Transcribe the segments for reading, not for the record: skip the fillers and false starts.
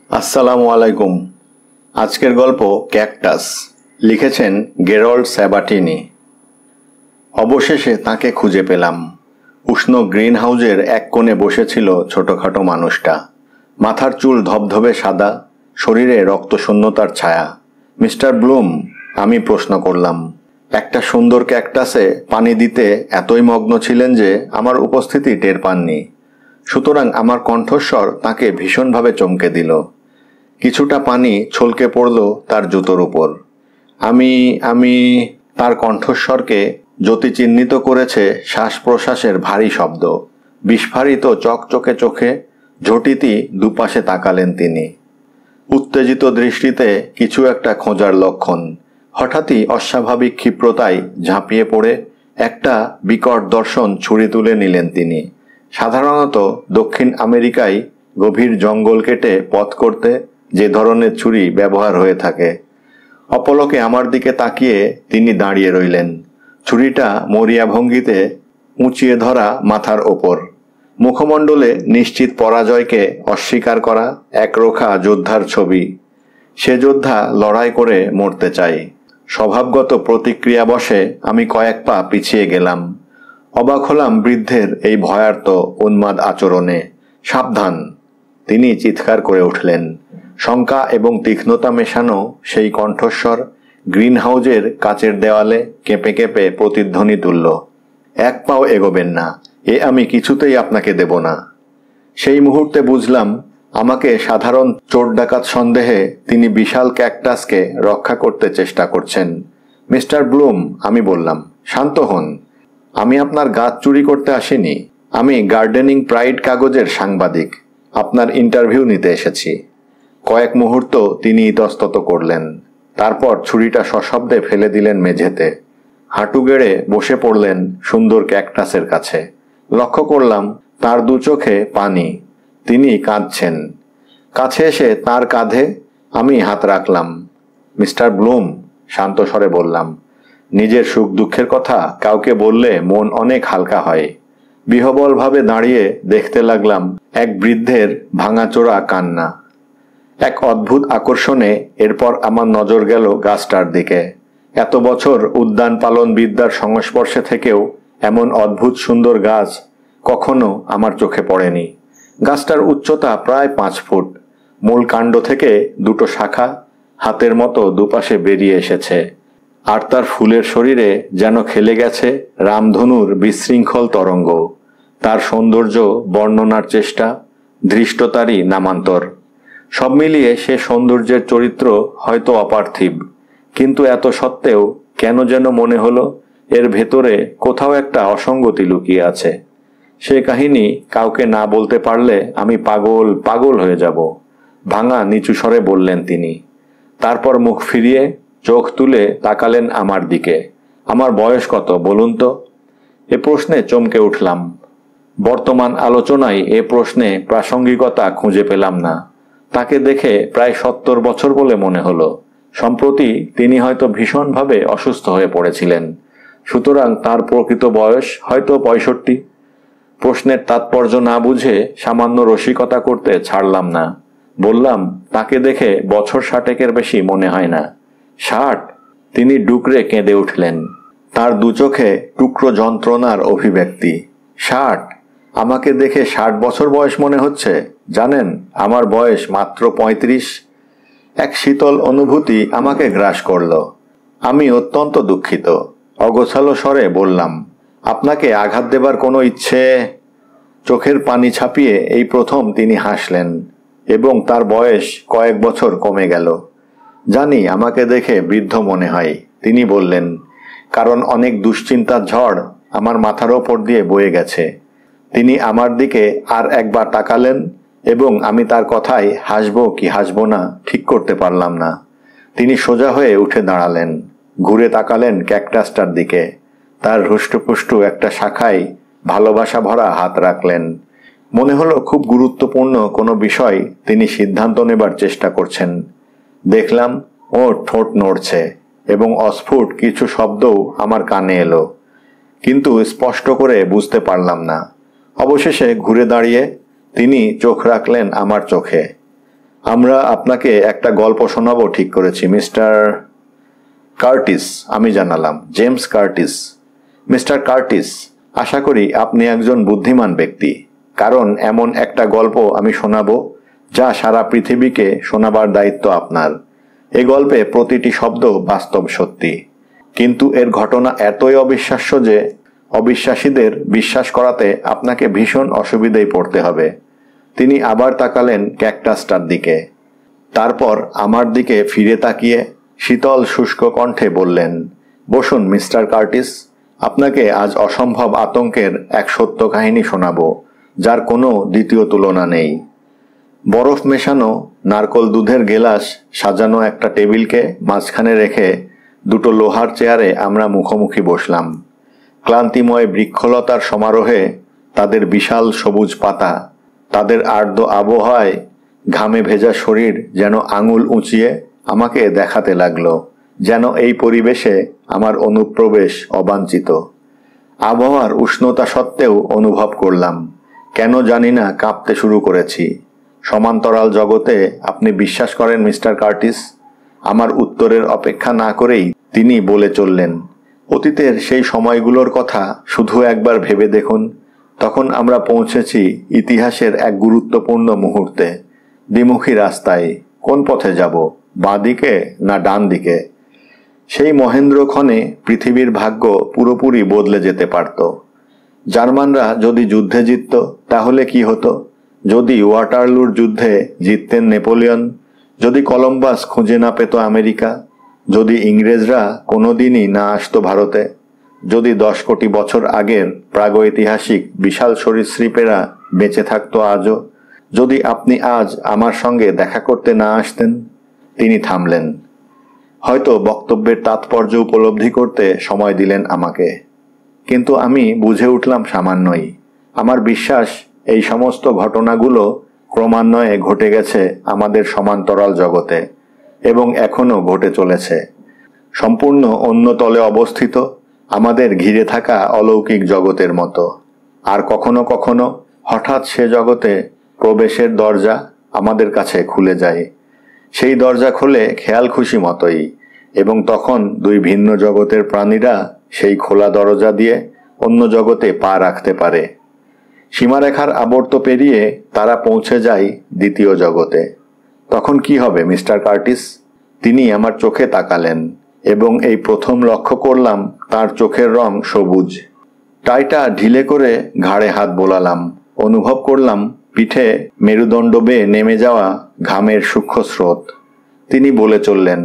আসসালামু আলাইকুম। আজকের গল্প ক্যাকটাস, লিখেছেন গেরল্ড স্যাবাটিনি। অবশেষে তাকে খুঁজে পেলাম। উষ্ণ গ্রিন হাউজের এক কোণে বসেছিল ছোটখাটো মানুষটা। মাথার চুল ধবধবে সাদা, শরীরে রক্তশূন্যতার ছায়া। মিস্টার ব্লুম, আমি প্রশ্ন করলাম। একটা সুন্দর ক্যাকটাসে পানি দিতে এতই মগ্ন ছিলেন যে আমার উপস্থিতি টের পাননি। সুতরাং আমার কণ্ঠস্বর তাকে ভীষণভাবে চমকে দিল। কিছুটা পানি ছলকে পড়ল তার জুতোর উপর। আমি তার কণ্ঠস্বরকে জ্যোতি চিহ্নিত করেছে শ্বাস প্রশ্বাসের ভারী শব্দ। বিস্ফারিত চকচকে চোখে ঝটিতি দুপাশে তাকালেন তিনি। উত্তেজিত দৃষ্টিতে কিছু একটা খোঁজার লক্ষণ। হঠাৎই অস্বাভাবিক ক্ষিপ্রতায় ঝাঁপিয়ে পড়ে একটা বিকট দর্শন ছুরি তুলে নিলেন তিনি। সাধারণত দক্ষিণ আমেরিকায় গভীর জঙ্গল কেটে পথ করতে যে ধরনের ছুরি ব্যবহার হয়ে থাকে। অপলকে আমার দিকে তাকিয়ে তিনি দাঁড়িয়ে রইলেন, ছুরিটা মরিয়া ভঙ্গিতে উঁচিয়ে ধরা মাথার ওপর। মুখমণ্ডলে নিশ্চিত পরাজয়কে অস্বীকার করা একরোখা যোদ্ধার ছবি। সে যোদ্ধা লড়াই করে মরতে চায়। স্বভাবগত প্রতিক্রিয়া বশে আমি কয়েক পা পিছিয়ে গেলাম। অবাক হলাম বৃদ্ধের এই ভয়ার্ত উন্মাদ আচরণে। সাবধান, তিনি চিৎকার করে উঠলেন। শঙ্কা এবং তীক্ষ্ণতা মেশানো সেই কণ্ঠস্বর গ্রিন হাউজের কাচের দেওয়ালে কেঁপে কেঁপে প্রতিধ্বনি তুলল। এক পাও এগোবেন না, এ আমি কিছুতেই আপনাকে দেব না। সেই মুহূর্তে বুঝলাম আমাকে সাধারণ চোর ডাকাত সন্দেহে তিনি বিশাল ক্যাকটাসকে রক্ষা করতে চেষ্টা করছেন। মিস্টার ব্লুম, আমি বললাম, শান্ত হন। আমি আপনার গাছ চুরি করতে আসিনি। আমি গার্ডেনিং প্রাইড কাগজের সাংবাদিক। আপনার ইন্টারভিউ নিতে এসেছি। কয়েক মুহূর্ত তিনি ইতস্তত করলেন। তারপর ছুরিটা সশব্দে ফেলে দিলেন মেঝেতে। হাঁটু গেড়ে বসে পড়লেন সুন্দর ক্যাকটাসের কাছে। লক্ষ্য করলাম তার দু চোখে পানি। তিনি কাঁদছেন। কাছে এসে তার কাঁধে আমি হাত রাখলাম। মিস্টার ব্লুম, শান্ত স্বরে বললাম, নিজের সুখ দুঃখের কথা কাউকে বললে মন অনেক হালকা হয়। বিহ্বলভাবে দাঁড়িয়ে দেখতে লাগলাম এক বৃদ্ধের ভাঙাচোরা কান্না। এক অদ্ভুত আকর্ষণে এরপর আমার নজর গেল গাছটার দিকে। এত বছর উদ্যান পালন বিদ্যার সংস্পর্শে থেকেও এমন অদ্ভুত সুন্দর গাছ কখনো আমার চোখে পড়েনি। গাছটার উচ্চতা প্রায় 5 ফুট। মূল কাণ্ড থেকে দুটো শাখা হাতের মতো দুপাশে বেরিয়ে এসেছে। আর তার ফুলের শরীরে যেন খেলে গেছে রামধনুর বিশৃঙ্খল তরঙ্গ। তার সৌন্দর্য বর্ণনার চেষ্টা, ধৃষ্টতারই নামান্তর। সব মিলিয়ে সে সৌন্দর্যের চরিত্র হয়তো অপার্থিব, কিন্তু এত সত্ত্বেও কেন যেন মনে হলো এর ভেতরে কোথাও একটা অসঙ্গতি লুকিয়ে আছে। সে কাহিনী কাউকে না বলতে পারলে আমি পাগল পাগল হয়ে যাব, ভাঙা নিচু স্বরে বললেন তিনি। তারপর মুখ ফিরিয়ে চোখ তুলে তাকালেন আমার দিকে। আমার বয়স কত বলুন তো? এ প্রশ্নে চমকে উঠলাম। বর্তমান আলোচনায় এ প্রশ্নে প্রাসঙ্গিকতা খুঁজে পেলাম না। তাকে দেখে প্রায় 70 বছর বলে মনে হলো। সম্প্রতি তিনি হয়তো ভীষণভাবে অসুস্থ হয়ে পড়েছিলেন। সুতরাং তার প্রকৃত বয়স হয়তো 65। প্রশ্নের তাৎপর্য না বুঝে সামান্য রসিকতা করতে ছাড়লাম না। বললাম, তাকে দেখে বছর 60-এর বেশি মনে হয় না। 60? তিনি ডুকরে কেঁদে উঠলেন। তার দু চোখে টুকরো যন্ত্রণার অভিব্যক্তি। 60? আমাকে দেখে 60 বছর বয়স মনে হচ্ছে? জানেন, আমার বয়স মাত্র 35। এক শীতল অনুভূতি আমাকে গ্রাস করল। আমি অত্যন্ত দুঃখিত। অগোছালো স্বরে বললাম, আপনাকে আঘাত দেবার কোনো ইচ্ছে? চোখের পানি ছাপিয়ে এই প্রথম তিনি হাসলেন এবং তার বয়স কয়েক বছর কমে গেল। জানি আমাকে দেখে বৃদ্ধ মনে হয়, তিনি বললেন, কারণ অনেক দুশ্চিন্তার ঝড় আমার মাথার ওপর দিয়ে বয়ে গেছে। তিনি আমার দিকে আর একবার তাকালেন এবং আমি তার কথায় হাসব কি হাসব না ঠিক করতে পারলাম না। তিনি সোজা হয়ে উঠে দাঁড়ালেন, ঘুরে তাকালেন ক্যাকটাসটার দিকে। তার হুষ্টপুষ্টু একটা শাখায় ভালোবাসা ভরা হাত রাখলেন। মনে হলো খুব গুরুত্বপূর্ণ কোনো বিষয় তিনি সিদ্ধান্ত নেবার চেষ্টা করছেন। দেখলাম ও ঠোঁট নড়ছে এবং অস্ফুট কিছু শব্দও আমার কানে এলো, কিন্তু স্পষ্ট করে বুঝতে পারলাম না। অবশেষে ঘুরে দাঁড়িয়ে তিনি চোখ রাখলেন আমার চোখে। আমরা আপনাকে একটা গল্প শোনাবো ঠিক করেছি, মিস্টার কার্টিস। আমি জানালাম, জেমস কার্টিস। মিস্টার কার্টিস, আশা করি আপনি একজন বুদ্ধিমান ব্যক্তি, কারণ এমন একটা গল্প আমি শোনাবো যা সারা পৃথিবীকে শোনাবার দায়িত্ব আপনার। এ গল্পে প্রতিটি শব্দ বাস্তব সত্যি, কিন্তু এর ঘটনা এতই অবিশ্বাস্য যে অবিশ্বাসীদের বিশ্বাস করাতে আপনাকে ভীষণ অসুবিধায় পড়তে হবে। তিনি আবার তাকালেন ক্যাকটাসটার দিকে, তারপর আমার দিকে ফিরে তাকিয়ে শীতল শুষ্ক কণ্ঠে বললেন, বসুন মিস্টার কার্টিস, আপনাকে আজ অসম্ভব আতঙ্কের এক সত্য কাহিনী শোনাবো যার কোনো দ্বিতীয় তুলনা নেই। বরফ মেশানো নারকল দুধের গেলাস সাজানো একটা টেবিলকে মাঝখানে রেখে দুটো লোহার চেয়ারে আমরা মুখোমুখি বসলাম। ক্লান্তিময় বৃক্ষলতার সমারোহে তাদের বিশাল সবুজ পাতা, তাদের আর্দ্র আবহাওয়ায় ঘামে ভেজা শরীর যেন আঙুল উঁচিয়ে আমাকে দেখাতে লাগলো যেন এই পরিবেশে আমার অনুপ্রবেশ অবাঞ্ছিত। আবহাওয়ার উষ্ণতা সত্ত্বেও অনুভব করলাম, কেন জানি না কাঁপতে শুরু করেছি। সমান্তরাল জগতে আপনি বিশ্বাস করেন মিস্টার কার্টিস? আমার উত্তরের অপেক্ষা না করেই তিনি বলে চললেন, অতীতের সেই সময়গুলোর কথা শুধু একবার ভেবে দেখুন। তখন আমরা পৌঁছেছি ইতিহাসের এক গুরুত্বপূর্ণ মুহূর্তে। দ্বিমুখী রাস্তায় কোন পথে যাব, বাঁ দিকে না ডান দিকে? সেই মহেন্দ্রক্ষণে পৃথিবীর ভাগ্য পুরোপুরি বদলে যেতে পারত। জার্মানরা যদি যুদ্ধে জিতত তাহলে কি হতো? যদি ওয়াটারলুর যুদ্ধে জিততেন নেপোলিয়ন, যদি কলম্বাস খুঁজে না পেত আমেরিকা, যদি ইংরেজরা কোনোদিনই না আসতো ভারতে, যদি 10 কোটি বছর আগের প্রাগৈতিহাসিক বিশাল সরীসৃপেরা বেঁচে থাকতো আজও, যদি আপনি আজ আমার সঙ্গে দেখা করতে না আসতেন। তিনি থামলেন, হয়তো বক্তব্যের তাৎপর্য উপলব্ধি করতে সময় দিলেন আমাকে, কিন্তু আমি বুঝে উঠলাম সামান্যই। আমার বিশ্বাস এই সমস্ত ঘটনাগুলো ক্রমান্বয়ে ঘটে গেছে আমাদের সমান্তরাল জগতে এবং এখনো ঘটে চলেছে, সম্পূর্ণ অন্য তলে অবস্থিত আমাদের ঘিরে থাকা অলৌকিক জগতের মতো। আর কখনো কখনো হঠাৎ সে জগতে প্রবেশের দরজা আমাদের কাছে খুলে যায়। সেই দরজা খোলে খেয়াল খুশি মতোই, এবং তখন দুই ভিন্ন জগতের প্রাণীরা সেই খোলা দরজা দিয়ে অন্য জগতে পা রাখতে পারে। সীমারেখার আবর্ত পেরিয়ে তারা পৌঁছে যায় দ্বিতীয় জগতে। তখন কি হবে মিস্টার কার্টিস? তিনি আমার চোখে তাকালেন এবং এই প্রথম লক্ষ্য করলাম তার চোখের রং সবুজ। টাইটা ঢিলে করে ঘাড়ে হাত বোলালাম, অনুভব করলাম পিঠে মেরুদণ্ড বেয়ে নেমে যাওয়া ঘামের সূক্ষ্ম স্রোত। তিনি বলে চললেন,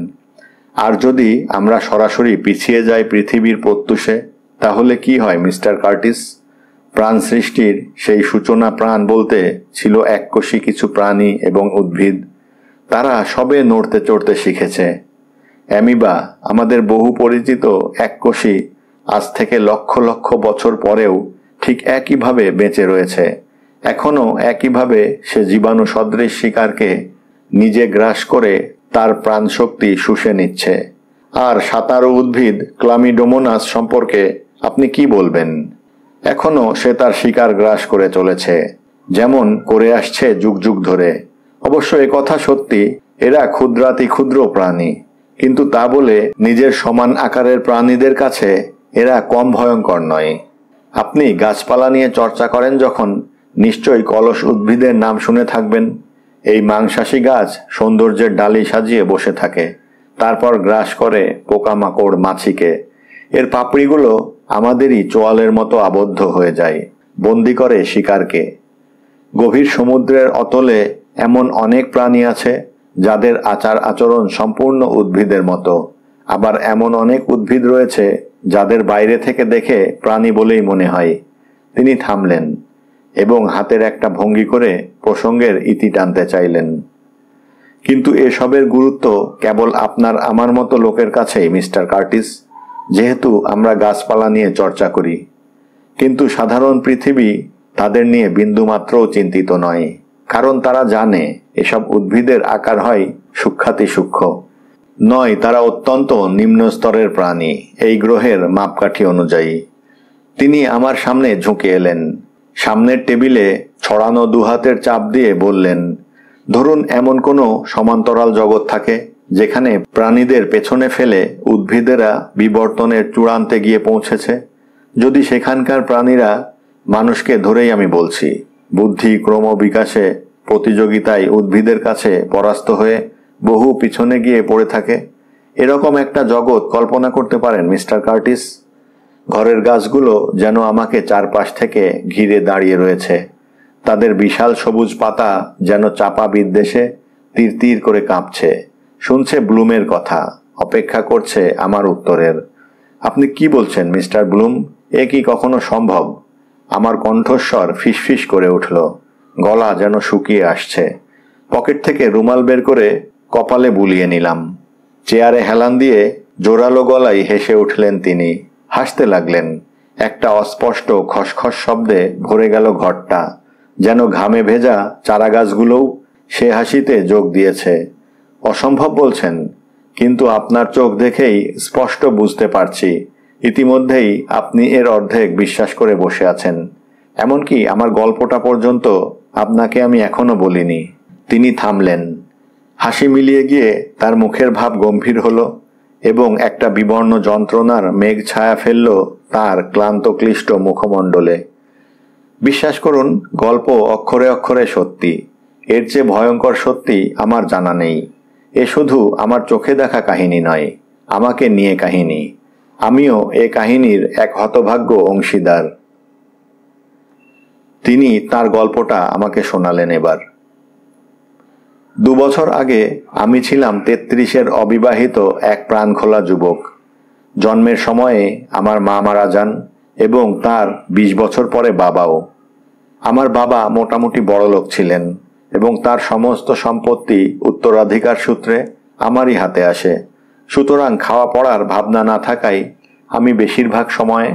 আর যদি আমরা সরাসরি পিছিয়ে যাই পৃথিবীর প্রত্যুষে, তাহলে কি হয় মিস্টার কার্টিস? প্রাণ সৃষ্টির সেই সূচনা প্রাণ বলতে ছিল এককোষী কিছু প্রাণী এবং উদ্ভিদ। তারা সবে নড়তে চড়তে শিখেছে। অ্যামিবা, আমাদের বহু পরিচিত এককোষী, আজ থেকে লক্ষ লক্ষ বছর পরেও ঠিক একইভাবে বেঁচে রয়েছে। এখনও একইভাবে সে জীবাণু সদৃশ শিকারকে নিজে গ্রাস করে তার প্রাণশক্তি শুষে নিচ্ছে। আর সাঁতারু উদ্ভিদ ক্লামিডোমোনাস সম্পর্কে আপনি কি বলবেন? এখনও সে তার শিকার গ্রাস করে চলেছে, যেমন করে আসছে যুগ যুগ ধরে। অবশ্য এ কথা সত্যি, এরা ক্ষুদ্রাতি ক্ষুদ্র প্রাণী, কিন্তু তা বলে নিজের সমান আকারের প্রাণীদের কাছে এরা কম ভয়ঙ্কর নয়। আপনি গাছপালা নিয়ে চর্চা করেন যখন, নিশ্চয়ই কলস উদ্ভিদের নাম শুনে থাকবেন। এই মাংসাশী গাছ সৌন্দর্যের ডালি সাজিয়ে বসে থাকে, তারপর গ্রাস করে পোকামাকড় মাছিকে। এর পাপড়িগুলো আমাদেরই চোয়ালের মতো আবদ্ধ হয়ে যায়, বন্দি করে শিকারকে। গভীর সমুদ্রের অতলে এমন অনেক প্রাণী আছে যাদের আচার আচরণ সম্পূর্ণ উদ্ভিদের মতো। আবার এমন অনেক উদ্ভিদ রয়েছে যাদের বাইরে থেকে দেখে প্রাণী বলেই মনে হয়। তিনি থামলেন এবং হাতের একটা ভঙ্গি করে প্রসঙ্গের ইতি টানতে চাইলেন। কিন্তু এসবের গুরুত্ব কেবল আপনার আমার মতো লোকের কাছেই মিস্টার কার্টিস, যেহেতু আমরা গাছপালা নিয়ে চর্চা করি। কিন্তু সাধারণ পৃথিবী তাদের নিয়ে বিন্দুমাত্রও চিন্তিত নয়, কারণ তারা জানে এসব উদ্ভিদের আকার হয় সূক্ষ্মাতি সূক্ষ্ম নয়, তারা অত্যন্ত নিম্ন স্তরের প্রাণী এই গ্রহের মাপকাঠি অনুযায়ী। তিনি আমার সামনে ঝুঁকে এলেন, সামনের টেবিলে ছড়ানো দুহাতের চাপ দিয়ে বললেন, ধরুন এমন কোনো সমান্তরাল জগৎ থাকে যেখানে প্রাণীদের পেছনে ফেলে উদ্ভিদেরা বিবর্তনের চূড়ান্তে গিয়ে পৌঁছেছে। যদি সেখানকার প্রাণীরা, মানুষকে ধরেই আমি বলছি, বুদ্ধি ক্রম বিকাশে প্রতিযোগিতায় উদ্ভিদের কাছে পরাস্ত হয়ে বহু পিছনে গিয়ে পড়ে থাকে, এরকম একটা জগৎ কল্পনা করতে পারেন মিস্টার কার্টিস? ঘরের গাছগুলো যেন আমাকে চারপাশ থেকে ঘিরে দাঁড়িয়ে রয়েছে। তাদের বিশাল সবুজ পাতা যেন চাপা বিদ্বেষে তীর তীর করে কাঁপছে, শুনছে ব্লুমের কথা, অপেক্ষা করছে আমার উত্তরের। আপনি কি বলছেন মিস্টার ব্লুম? এ কি কখনো সম্ভব? আমার কণ্ঠস্বর ফিসফিস করে উঠল, গলা যেন শুকিয়ে আসছে। পকেট থেকে রুমাল বের করে কপালে বুলিয়ে নিলাম। চেয়ারে হেলান দিয়ে জোরালো গলায় হেসে উঠলেন তিনি। হাসতে লাগলেন। একটা অস্পষ্ট খসখস শব্দে ভরে গেল ঘরটা, যেন ঘামে ভেজা চারাগাছগুলোও সে হাসিতে যোগ দিয়েছে। অসম্ভব বলছেন? কিন্তু আপনার চোখ দেখেই স্পষ্ট বুঝতে পারছি ইতিমধ্যেই আপনি এর অর্ধেক বিশ্বাস করে বসে আছেন। এমনকি আমার গল্পটা পর্যন্ত আপনাকে আমি এখনো বলিনি। তিনি থামলেন। হাসি মিলিয়ে গিয়ে তার মুখের ভাব গম্ভীর হলো এবং একটা বিবর্ণ যন্ত্রণার মেঘ ছায়া ফেলল তার ক্লান্ত ক্লিষ্ট মুখমণ্ডলে। বিশ্বাস করুন, গল্প অক্ষরে অক্ষরে সত্যি। এর চেয়ে ভয়ঙ্কর সত্যি আমার জানা নেই। এ শুধু আমার চোখে দেখা কাহিনী নয়, আমাকে নিয়ে কাহিনী। আমিও এ কাহিনীর এক হতভাগ্য অংশীদার। তিনি তার গল্পটা আমাকে শোনালেন এবার। 2 বছর আগে আমি ছিলাম 33-এর অবিবাহিত এক প্রাণখোলা যুবক। জন্মের সময়ে আমার মা মারা যান এবং তার 20 বছর পরে বাবাও। আমার বাবা মোটামুটি বড়লোক ছিলেন এবং তার সমস্ত সম্পত্তি উত্তরাধিকার সূত্রে আমারই হাতে আসে। সুতরাং খাওয়া পড়ার ভাবনা না থাকায় আমি বেশিরভাগ সময়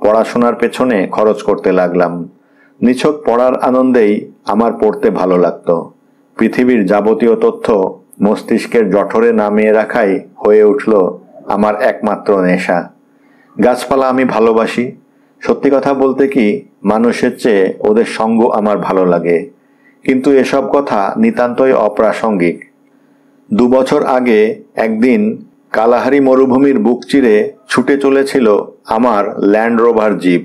পড়াশোনার পেছনে খরচ করতে লাগলাম। নিছক পড়ার আনন্দেই আমার পড়তে ভালো লাগতো। পৃথিবীর যাবতীয় তথ্য মস্তিষ্কের জঠরে নামিয়ে রাখাই হয়ে উঠল আমার একমাত্র নেশা। গাছপালা আমি ভালোবাসি। সত্যি কথা বলতে কি, মানুষের চেয়ে ওদের সঙ্গ আমার ভালো লাগে। কিন্তু এসব কথা নিতান্তই অপ্রাসঙ্গিক। 2 বছর আগে একদিন কালাহারি মরুভূমির বুক চিরে ছুটে চলেছিল আমার ল্যান্ড রোভার জিপ।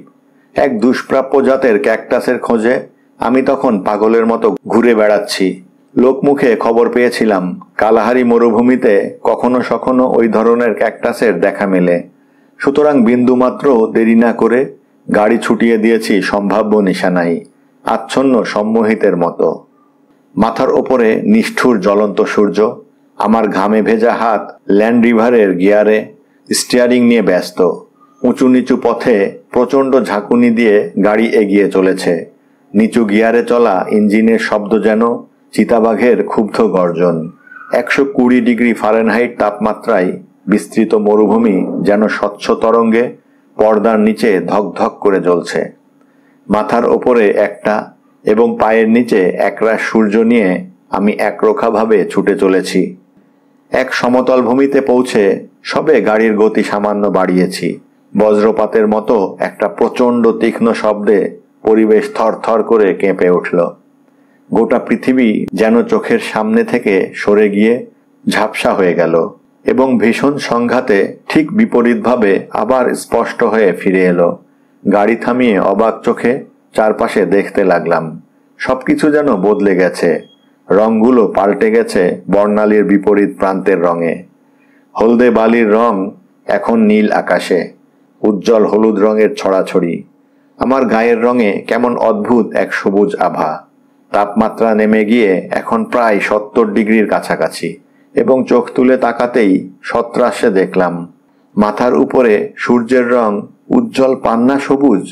এক দুষ্প্রাপ্য জাতের ক্যাকটাসের খোঁজে আমি তখন পাগলের মতো ঘুরে বেড়াচ্ছি। লোকমুখে খবর পেয়েছিলাম কালাহারি মরুভূমিতে কখনো সখনো ওই ধরনের ক্যাকটাসের দেখা মেলে। সুতরাং বিন্দুমাত্র দেরি না করে গাড়ি ছুটিয়ে দিয়েছি সম্ভাব্য নিশানায়, আচ্ছন্ন সম্মোহিতের মতো। মাথার ওপরে নিষ্ঠুর জ্বলন্ত সূর্য, আমার ঘামে ভেজা হাত ল্যান্ড রিভারের গিয়ারে, স্টিয়ারিং নিয়ে ব্যস্ত। উঁচু নিচু পথে প্রচণ্ড ঝাঁকুনি দিয়ে গাড়ি এগিয়ে চলেছে। নিচু গিয়ারে চলা ইঞ্জিনের শব্দ যেন চিতাবাঘের ক্ষুব্ধ গর্জন। 120 ডিগ্রি ফারেনহাইট তাপমাত্রায় বিস্তৃত মরুভূমি যেন স্বচ্ছ তরঙ্গে পর্দার নিচে ধকধক করে জ্বলছে। মাথার ওপরে একটা এবং পায়ের নিচে একরাশ সূর্য নিয়ে আমি একরোখাভাবে ছুটে চলেছি। এক সমতল ভূমিতে পৌঁছে সবে গাড়ির গতি সামান্য বাড়িয়েছি। বজ্রপাতের মতো একটা প্রচণ্ড তীক্ষ্ণ শব্দে পরিবেশ থরথর করে কেঁপে উঠল। গোটা পৃথিবী যেন চোখের সামনে থেকে সরে গিয়ে ঝাপসা হয়ে গেল এবং ভীষণ সংঘাতে ঠিক বিপরীতভাবে আবার স্পষ্ট হয়ে ফিরে এলো। গাড়ি থামিয়ে অবাক চোখে চারপাশে দেখতে লাগলাম। সবকিছু যেন বদলে গেছে। রঙগুলো পাল্টে গেছে বর্ণালীর বিপরীত প্রান্তের রঙে। হলদে বালির রং এখন নীল আকাশে, উজ্জ্বল হলুদ রঙের ছড়াছড়ি। আমার গায়ের রঙে কেমন অদ্ভুত এক সবুজ আভা। তাপমাত্রা নেমে গিয়ে এখন প্রায় 70 ডিগ্রির কাছাকাছি এবং চোখ তুলে তাকাতেই সত্রাসে দেখলাম মাথার উপরে সূর্যের রং উজ্জ্বল পান্না সবুজ।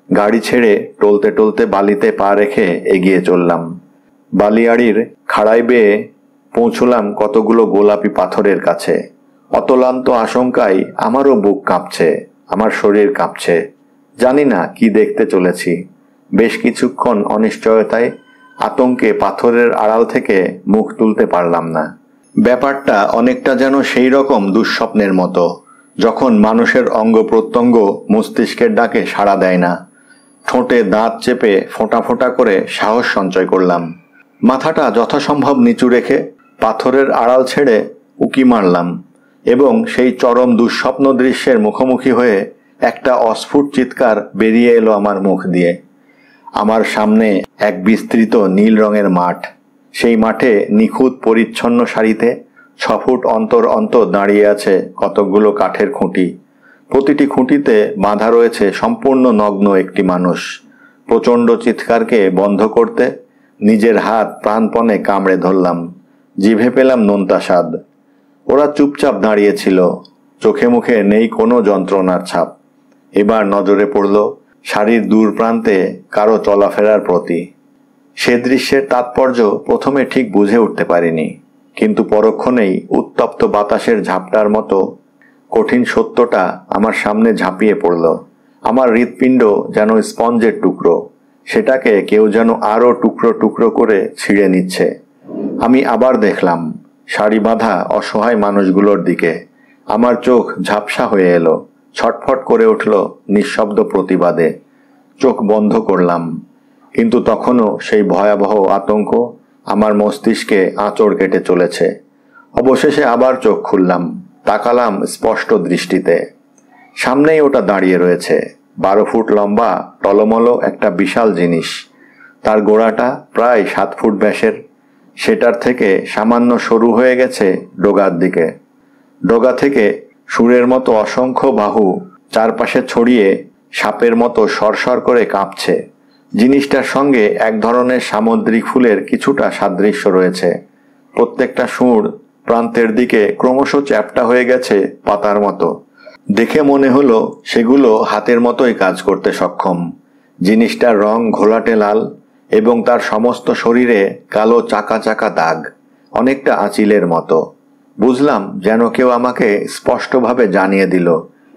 গাড়ি ছেড়ে টলতে টলতে বালিতে পা রেখে এগিয়ে চললাম। বালিয়াড়ির খাড়াই বেয়ে পৌঁছলাম কতগুলো গোলাপি পাথরের কাছে। অতলান্ত আশঙ্কায় আমারও বুক কাঁপছে, আমার শরীর কাঁপছে। জানি না কি দেখতে চলেছি। বেশ কিছুক্ষণ অনিশ্চয়তায় আতঙ্কে পাথরের আড়াল থেকে মুখ তুলতে পারলাম না। ব্যাপারটা অনেকটা যেন সেই রকম দুঃস্বপ্নের মতো, যখন মানুষের অঙ্গ প্রত্যঙ্গ মস্তিষ্কের ডাকে সাড়া দেয় না। ঠোঁটে দাঁত চেপে ফোঁটা ফোঁটা করে সাহস সঞ্চয় করলাম। মাথাটা যথাসম্ভব নিচু রেখে পাথরের আড়াল ছেড়ে উকি মারলাম এবং সেই চরম দুঃস্বপ্ন দৃশ্যের মুখোমুখি হয়ে একটা অস্ফুট চিৎকার বেরিয়ে এলো আমার মুখ দিয়ে। আমার সামনে এক বিস্তৃত নীল রঙের মাঠ। সেই মাঠে নিখুঁত পরিচ্ছন্ন সারিতে 6 ফুট অন্তর অন্তর দাঁড়িয়ে আছে কতকগুলো কাঠের খুঁটি। প্রতিটি খুঁটিতে বাঁধা রয়েছে সম্পূর্ণ নগ্ন একটি মানুষ। প্রচণ্ড চিৎকারকে বন্ধ করতে নিজের হাত প্রাণপণে কামড়ে ধরলাম। জিভে পেলাম নোনতা স্বাদ। ওরা চুপচাপ দাঁড়িয়েছিল, চোখে মুখে নেই কোনো যন্ত্রণার ছাপ। এবার নজরে পড়ল সারির দূর প্রান্তে কারো চলাফেরার প্রতি। সে দৃশ্যের তাৎপর্য প্রথমে ঠিক বুঝে উঠতে পারিনি, কিন্তু পরক্ষণেই উত্তপ্ত বাতাসের ঝাপটার মতো কঠিন সত্যটা আমার সামনে ঝাঁপিয়ে পড়ল। আমার হৃৎপিণ্ড যেন স্পঞ্জের টুকরো, সেটাকে কেউ যেন আরও টুকরো টুকরো করে ছিঁড়ে নিচ্ছে। আমি আবার দেখলাম সারি বাঁধা অসহায় মানুষগুলোর দিকে। আমার চোখ ঝাপসা হয়ে এলো, ছটফট করে উঠল নিঃশব্দ প্রতিবাদে। চোখ বন্ধ করলাম, কিন্তু তখনও সেই ভয়াবহ আতঙ্ক আমার মস্তিষ্কে আঁচড় কেটে চলেছে। অবশেষে আবার চোখ খুললাম, তাকালাম স্পষ্ট দৃষ্টিতে। সামনেই ওটা দাঁড়িয়ে রয়েছে, 12 ফুট লম্বা টলমলো একটা বিশাল জিনিস। তার গোড়াটা প্রায় 7 ফুট ব্যাসের। সেটার থেকে সামান্য সরু হয়ে গেছে ডোগার দিকে। ডগা থেকে সুরের মতো অসংখ্য বাহু চারপাশে ছড়িয়ে সাপের মতো সরসর করে কাঁপছে। জিনিসটার সঙ্গে এক ধরনের সামুদ্রিক ফুলের কিছুটা সাদৃশ্য রয়েছে। প্রত্যেকটা সুর প্রান্তের দিকে ক্রমশ চ্যাপ্টা হয়ে গেছে পাতার মতো। দেখে মনে হলো সেগুলো হাতের মতোই কাজ করতে সক্ষম। জিনিসটার রং ঘোলাটে লাল এবং তার সমস্ত শরীরে কালো চাকা চাকা দাগ, অনেকটা আঁচিলের মতো। বুঝলাম যেন কেউ আমাকে স্পষ্টভাবে জানিয়ে দিল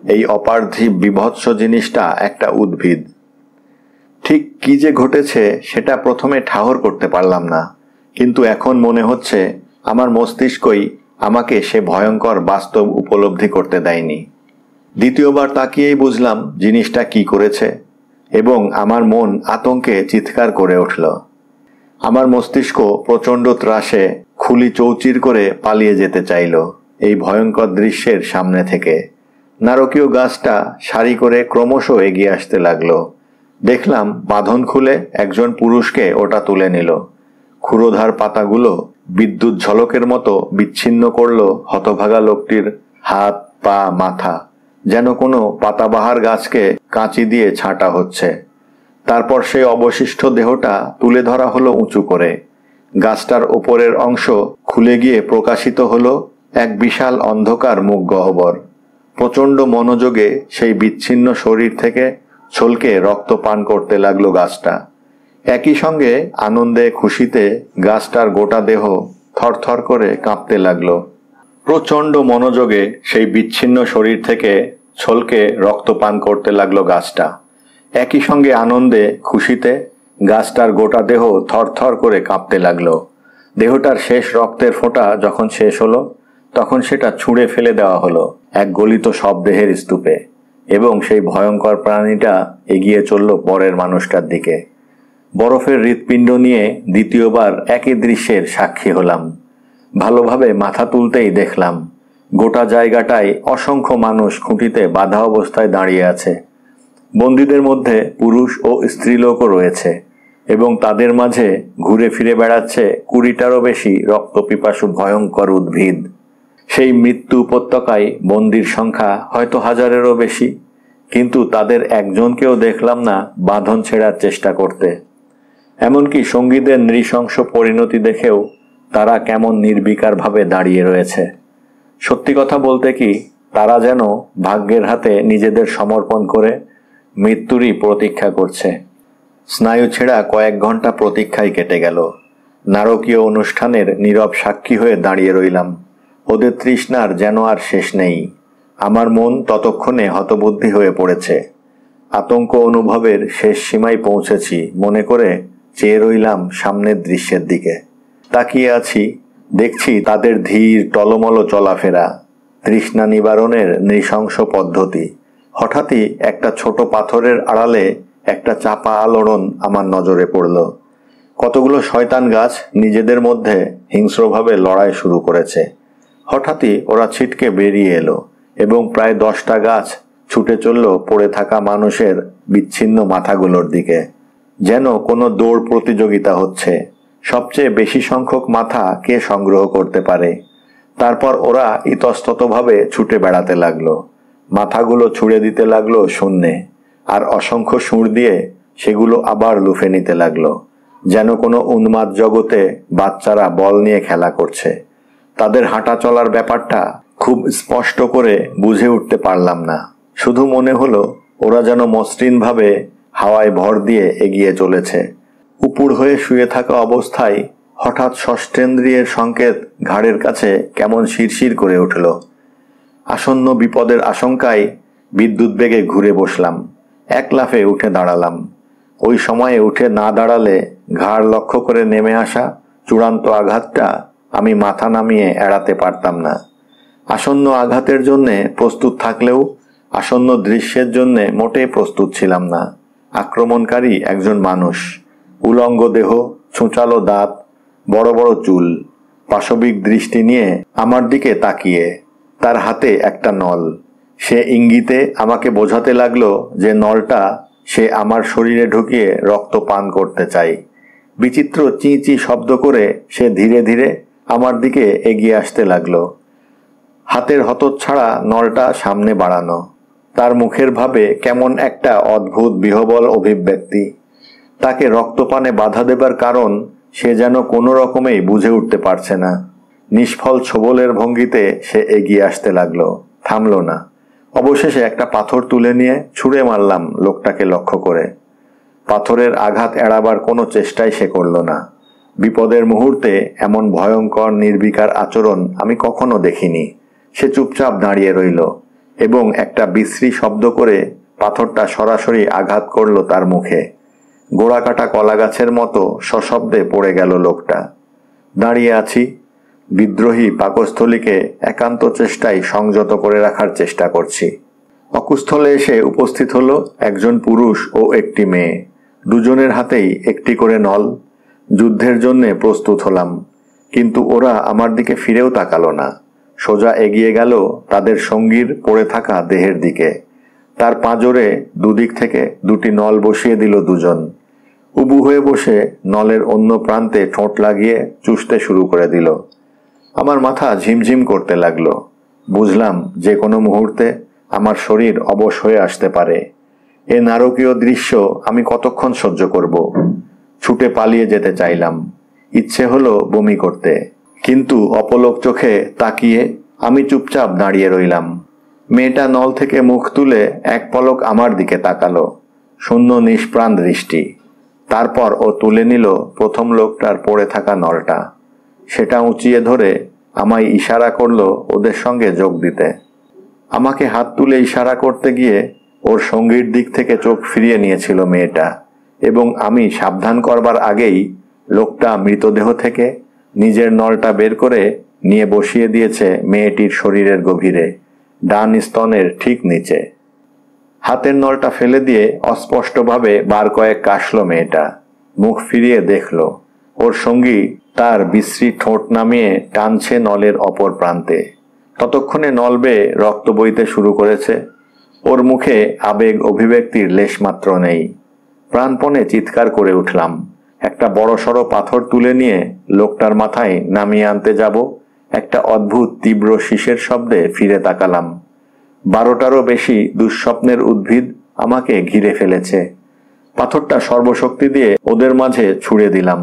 এই অপার্থিব বিভৎস জিনিসটা একটা উদ্ভিদ। ঠিক কি যে ঘটেছে সেটা প্রথমে ঠাহর করতে পারলাম না, কিন্তু এখন মনে হচ্ছে আমার মস্তিষ্কই আমাকে সে ভয়ঙ্কর বাস্তব উপলব্ধি করতে দেয়নি। দ্বিতীয়বার তাকিয়েই বুঝলাম জিনিসটা কি করেছে এবং আমার মন আতঙ্কে চিৎকার করে উঠল। আমার মস্তিষ্ক প্রচণ্ড ত্রাসে খুলি চৌচির করে পালিয়ে যেতে চাইল এই ভয়ঙ্কর দৃশ্যের সামনে থেকে। নারকীয় গাছটা সারি করে ক্রমশ এগিয়ে আসতে লাগলো। দেখলাম বাঁধন খুলে একজন পুরুষকে ওটা তুলে নিল। ক্ষুরোধার পাতাগুলো বিদ্যুৎ ঝলকের মতো বিচ্ছিন্ন করল হতভাগা লোকটির হাত, পা, মাথা, যেন কোনো পাতাবাহার গাছকে কাঁচি দিয়ে ছাঁটা হচ্ছে। তারপর সেই অবশিষ্ট দেহটা তুলে ধরা হলো উঁচু করে। গাছটার ওপরের অংশ খুলে গিয়ে প্রকাশিত হলো এক বিশাল অন্ধকার মুখ গহ্বর। প্রচণ্ড মনোযোগে সেই বিচ্ছিন্ন শরীর থেকে ছলকে রক্ত পান করতে লাগলো গাছটা। একই সঙ্গে আনন্দে খুশিতে গাছটার গোটা দেহ থরথর করে কাঁপতে লাগলো। প্রচণ্ড মনোযোগে সেই বিচ্ছিন্ন শরীর থেকে ছলকে রক্ত পান করতে লাগলো গাছটা। একই সঙ্গে আনন্দে খুশিতে গাছটার গোটা দেহ থরথর করে কাঁপতে লাগলো। দেহটার শেষ রক্তের ফোঁটা যখন শেষ হলো, তখন সেটা ছুঁড়ে ফেলে দেওয়া হলো এক গলিত শবদেহের স্তূপে এবং সেই ভয়ঙ্কর প্রাণীটা এগিয়ে চলল পরের মানুষটার দিকে। বরফের হৃৎপিণ্ড নিয়ে দ্বিতীয়বার একই দৃশ্যের সাক্ষী হলাম। ভালোভাবে মাথা তুলতেই দেখলাম গোটা জায়গাটায় অসংখ্য মানুষ খুঁটিতে বাঁধা অবস্থায় দাঁড়িয়ে আছে। বন্দীদের মধ্যে পুরুষ ও স্ত্রীলোকও রয়েছে এবং তাদের মাঝে ঘুরে ফিরে বেড়াচ্ছে 20টারও বেশি রক্তপিপাসু ভয়ঙ্কর উদ্ভিদ। সেই মৃত্যু উপত্যকায় বন্দির সংখ্যা হয়তো 1000-এরও বেশি, কিন্তু তাদের একজনকেও দেখলাম না বাঁধন ছেঁড়ার চেষ্টা করতে। এমনকি সঙ্গীদের নৃশংস পরিণতি দেখেও তারা কেমন নির্বিকারভাবে দাঁড়িয়ে রয়েছে। সত্যি কথা বলতে কি, তারা যেন ভাগ্যের হাতে নিজেদের সমর্পণ করে মৃত্যুরই প্রতীক্ষা করছে। স্নায়ু ছেঁড়া কয়েক ঘন্টা প্রতীক্ষায় কেটে গেল। নারকীয় অনুষ্ঠানের নীরব সাক্ষী হয়ে দাঁড়িয়ে রইলাম। ওদের তৃষ্ণার যেন আর শেষ নেই। আমার মন ততক্ষণে হতবুদ্ধি হয়ে পড়েছে। আতঙ্ক অনুভবের শেষ সীমায় পৌঁছেছি মনে করে চেয়ে রইলাম সামনের দৃশ্যের দিকে। তাকিয়ে আছি, দেখছি তাদের ধীর টলমলো চলাফেরা, তৃষ্ণা নিবারণের নৃশংস পদ্ধতি। হঠাৎই একটা ছোট পাথরের আড়ালে একটা চাপা আলোড়ন আমার নজরে পড়ল। কতগুলো শয়তান গাছ নিজেদের মধ্যে হিংস্রভাবে লড়াই শুরু করেছে। হঠাৎই ওরা ছিটকে বেরিয়ে এলো এবং প্রায় 10টা গাছ ছুটে চলল পড়ে থাকা মানুষের বিচ্ছিন্ন মাথাগুলোর দিকে। যেন কোনো দৌড় প্রতিযোগিতা হচ্ছে, সবচেয়ে বেশি সংখ্যক মাথা কে সংগ্রহ করতে পারে। তারপর ওরা ইতস্ততভাবে ছুটে বেড়াতে লাগলো, মাথাগুলো ছুঁড়ে দিতে লাগলো শূন্যে, আর অসংখ্য সুর দিয়ে সেগুলো আবার লুফে নিতে লাগলো, যেন কোনো উন্মাদ জগতে বাচ্চারা বল নিয়ে খেলা করছে। তাদের হাঁটা চলার ব্যাপারটা খুব স্পষ্ট করে বুঝে উঠতে পারলাম না, শুধু মনে হলো ওরা যেন মসৃণভাবে হাওয়ায় ভর দিয়ে এগিয়ে চলেছে। উপুড় হয়ে শুয়ে থাকা অবস্থায় হঠাৎ ষষ্ঠেন্দ্রিয়ের সংকেত ঘাড়ের কাছে কেমন শিরশির করে উঠল। আসন্ন বিপদের আশঙ্কায় বিদ্যুৎ বেগে ঘুরে বসলাম, এক লাফে উঠে দাঁড়ালাম। ওই সময়ে উঠে না দাঁড়ালে ঘাড় লক্ষ্য করে নেমে আসা চূড়ান্ত আঘাতটা আমি মাথা নামিয়ে এড়াতে পারতাম না। আসন্ন আঘাতের জন্যে প্রস্তুত থাকলেও আসন্ন দৃশ্যের জন্যে মোটেই প্রস্তুত ছিলাম না। আক্রমণকারী একজন মানুষ, উলঙ্গ দেহ, ছুঁচালো দাঁত, বড় বড় চুল, পাশবিক দৃষ্টি নিয়ে আমার দিকে তাকিয়ে, তার হাতে একটা নল। সে ইঙ্গিতে আমাকে বোঝাতে লাগলো যে নলটা সে আমার শরীরে ঢুকিয়ে রক্ত পান করতে চায়। বিচিত্র চি চি শব্দ করে সে ধীরে ধীরে আমার দিকে এগিয়ে আসতে লাগলো, হাতের হতচ্ছাড়া নলটা সামনে বাড়ানো। তার মুখের ভাবে কেমন একটা অদ্ভুত বিহবল অভিব্যক্তি। তাকে রক্তপানে বাধা দেবার কারণ সে যেন কোনো রকমেই বুঝে উঠতে পারছে না। নিষ্ফল ছোবলের ভঙ্গিতে সে এগিয়ে আসতে লাগলো, থামলো না। অবশেষে একটা পাথর তুলে নিয়ে ছুঁড়ে মারলাম লোকটাকে লক্ষ্য করে। পাথরের আঘাত এড়াবার কোনো চেষ্টাই সে করল না। বিপদের মুহূর্তে এমন ভয়ঙ্কর নির্বিকার আচরণ আমি কখনো দেখিনি। সে চুপচাপ দাঁড়িয়ে রইল এবং একটা বিশ্রী শব্দ করে পাথরটা সরাসরি আঘাত করল তার মুখে। গোড়া কাটা কলা গাছের মতো সশব্দে পড়ে গেল লোকটা। দাঁড়িয়ে আছি, বিদ্রোহী পাকস্থলীকে একান্ত চেষ্টায় সংযত করে রাখার চেষ্টা করছি। অকুস্থলে এসে উপস্থিত হলো একজন পুরুষ ও একটি মেয়ে, দুজনের হাতেই একটি করে নল। যুদ্ধের জন্য প্রস্তুত হলাম, কিন্তু ওরা আমার দিকে ফিরেও তাকালো না, সোজা এগিয়ে গেল তাদের সঙ্গীর পড়ে থাকা দেহের দিকে। তার পাঁজরে দুদিক থেকে দুটি নল বসিয়ে দিল দুজন। উবু হয়ে বসে নলের অন্য প্রান্তে ঠোঁট লাগিয়ে চুষতে শুরু করে দিল। আমার মাথা ঝিমঝিম করতে লাগলো। বুঝলাম যে কোনো মুহূর্তে আমার শরীর অবশ হয়ে আসতে পারে। এ নারকীয় দৃশ্য আমি কতক্ষণ সহ্য করব। ছুটে পালিয়ে যেতে চাইলাম, ইচ্ছে হলো বমি করতে, কিন্তু অপলক চোখে তাকিয়ে আমি চুপচাপ দাঁড়িয়ে রইলাম। মেয়েটা নল থেকে মুখ তুলে এক পলক আমার দিকে তাকালো, শূন্য নিষ্প্রাণ দৃষ্টি। তারপর ও তুলে নিল প্রথম লোকটার পড়ে থাকা নলটা। সেটা উঁচিয়ে ধরে আমায় ইশারা করলো ওদের সঙ্গে যোগ দিতে। আমাকে হাত তুলে ইশারা করতে গিয়ে ওর সঙ্গীর দিক থেকে চোখ ফিরিয়ে নিয়েছিল মেয়েটা, এবং আমি সাবধান করবার আগেই লোকটা মৃতদেহ থেকে নিজের নলটা বের করে নিয়ে বসিয়ে দিয়েছে মেয়েটির শরীরের গভীরে, ডান স্তনের ঠিক নিচে। হাতের নলটা ফেলে দিয়ে অস্পষ্টভাবে বার কয়েক কাশল মেয়েটা, মুখ ফিরিয়ে দেখল ওর সঙ্গী তার বিশ্রী ঠোঁট নামিয়ে টানছে নলের অপর প্রান্তে। ততক্ষণে নল বেয়ে রক্ত বইতে শুরু করেছে। ওর মুখে আবেগ অভিব্যক্তির লেশমাত্র নেই। প্রাণপণে চিৎকার করে উঠলাম। একটা বড়সড় পাথর তুলে নিয়ে লোকটার মাথায় নামিয়ে আনতে যাব, একটা অদ্ভুত তীব্র শীষের শব্দে ফিরে তাকালাম। 12টারও বেশি দুঃস্বপ্নের উদ্ভিদ আমাকে ঘিরে ফেলেছে। পাথরটা সর্বশক্তি দিয়ে ওদের মাঝে ছুঁড়ে দিলাম।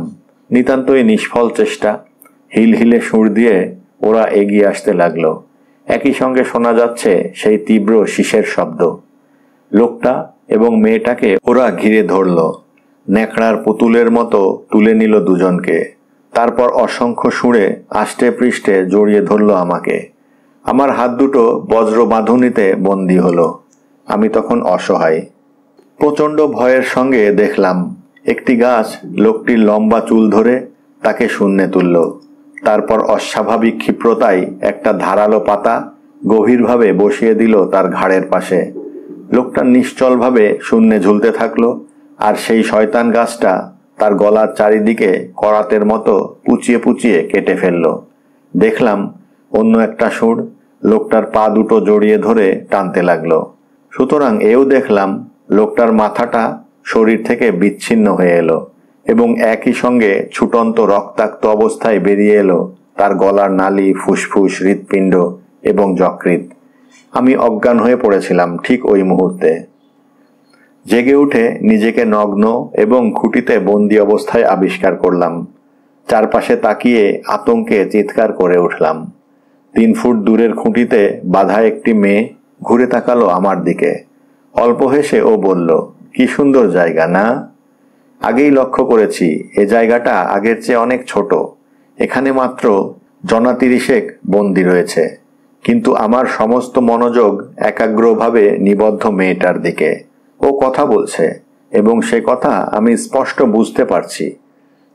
নিতান্তই নিষ্ফল চেষ্টা। হিলহিলে সুর দিয়ে ওরা এগিয়ে আসতে লাগলো। একই সঙ্গে শোনা যাচ্ছে সেই তীব্র শীষের শব্দ। লোকটা এবং মেয়েটাকে ওরা ঘিরে ধরল, ন্যাকড়ার পুতুলের মতো তুলে নিল দুজনকে। তারপর অসংখ্য সুরে আষ্টে পৃষ্ঠে জড়িয়ে ধরল আমাকে। আমার হাত দুটো বজ্র বাঁধুনিতে বন্দী হলো। আমি তখন অসহায়। প্রচণ্ড ভয়ের সঙ্গে দেখলাম একটি গাছ লোকটির লম্বা চুল ধরে তাকে শূন্যে তুলল। তারপর অস্বাভাবিক ক্ষিপ্রতায় একটা ধারালো পাতা গভীরভাবে বসিয়ে দিল তার ঘাড়ের পাশে। লোকটা নিশ্চলভাবে শূন্যে ঝুলতে থাকলো, আর সেই শয়তান গাছটা তার গলার চারিদিকে করাতের মতো পুচিয়ে পুচিয়ে কেটে ফেলল। দেখলাম অন্য একটা সুর লোকটার পা দুটো জড়িয়ে ধরে টানতে লাগলো। সুতরাং এও দেখলাম লোকটার মাথাটা শরীর থেকে বিচ্ছিন্ন হয়ে এলো এবং একই সঙ্গে ছুটন্ত রক্তাক্ত অবস্থায় বেরিয়ে এলো তার গলার নালী, ফুসফুস, হৃৎপিণ্ড এবং যকৃৎ। আমি অজ্ঞান হয়ে পড়েছিলাম ঠিক ওই মুহূর্তে। জেগে উঠে নিজেকে নগ্ন এবং খুঁটিতে বন্দি অবস্থায় আবিষ্কার করলাম। চারপাশে তাকিয়ে আতঙ্কে চিৎকার করে উঠলাম। 3 ফুট দূরের খুঁটিতে বাঁধা একটি মেয়ে ঘুরে তাকালো আমার দিকে। অল্প হেসে ও বলল, কি সুন্দর জায়গা না? আগেই লক্ষ্য করেছি এ জায়গাটা আগের চেয়ে অনেক ছোট। এখানে মাত্র 30 বন্দী রয়েছে। কিন্তু আমার সমস্ত মনোযোগ একাগ্রভাবে নিবদ্ধ মেয়েটার দিকে। ও কথা বলছে এবং সে কথা আমি স্পষ্ট বুঝতে পারছি।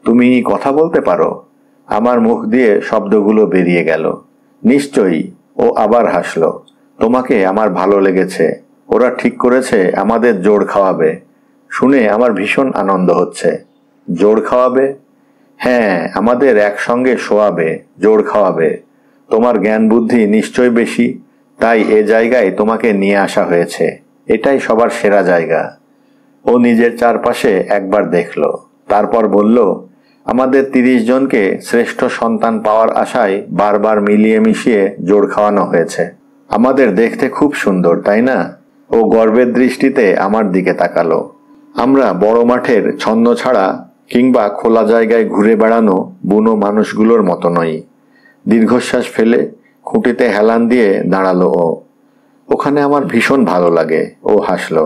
তুমি কথা বলতে পারো? আমার মুখ দিয়ে শব্দগুলো বেরিয়ে গেল। নিশ্চয়ই। ও আবার হাসল। তোমাকে আমার ভালো লেগেছে। ওরা ঠিক করেছে আমাদের জোড় খাওয়াবে। শুনে আমার ভীষণ আনন্দ হচ্ছে। জোড় খাওয়াবে? হ্যাঁ, আমাদের একসঙ্গে শোয়াবে, জোড় খাওয়াবে। তোমার জ্ঞান বুদ্ধি নিশ্চয় বেশি, তাই এ জায়গায় তোমাকে নিয়ে আসা হয়েছে। এটাই সবার সেরা জায়গা। ও নিজের চারপাশে একবার দেখল, তারপর বলল, আমাদের 30 জনকে শ্রেষ্ঠ সন্তান পাওয়ার আশায় বারবার মিলিয়ে মিশিয়ে জোড় খাওয়ানো হয়েছে। আমাদের দেখতে খুব সুন্দর, তাই না? ও গর্বের দৃষ্টিতে আমার দিকে তাকালো। আমরা বড় মাঠের ছন্ন ছাড়া কিংবা খোলা জায়গায় ঘুরে বেড়ানো বুনো মানুষগুলোর মতো নই। দীর্ঘশ্বাস ফেলে খুঁটিতে হেলান দিয়ে দাঁড়ালো ও। ওখানে আমার ভীষণ ভালো লাগে। ও হাসল।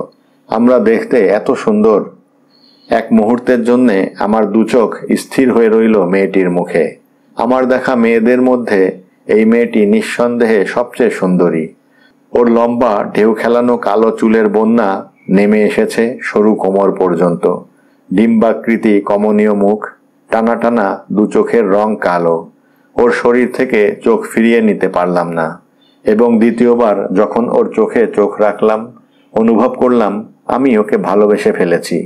আমরা দেখতে এত সুন্দর। এক মুহূর্তের জন্যে আমার 2 চোখ স্থির হয়ে রইল মেয়েটির মুখে। আমার দেখা মেয়েদের মধ্যে এই মেয়েটি নিঃসন্দেহে সবচেয়ে সুন্দরী। ওর লম্বা ঢেউ খেলানো কালো চুলের বন্যা নেমে এসেছে সরু কোমর পর্যন্ত। ডিম্বাকৃতি কমনীয় মুখ, টানা টানা 2 চোখের রং কালো। ওর শরীর থেকে চোখ ফিরিয়ে নিতে পারলাম না এবং দ্বিতীয়বার যখন ওর চোখে চোখ রাখলাম অনুভব করলাম আমি ওকে ভালোবেসে ফেলেছি।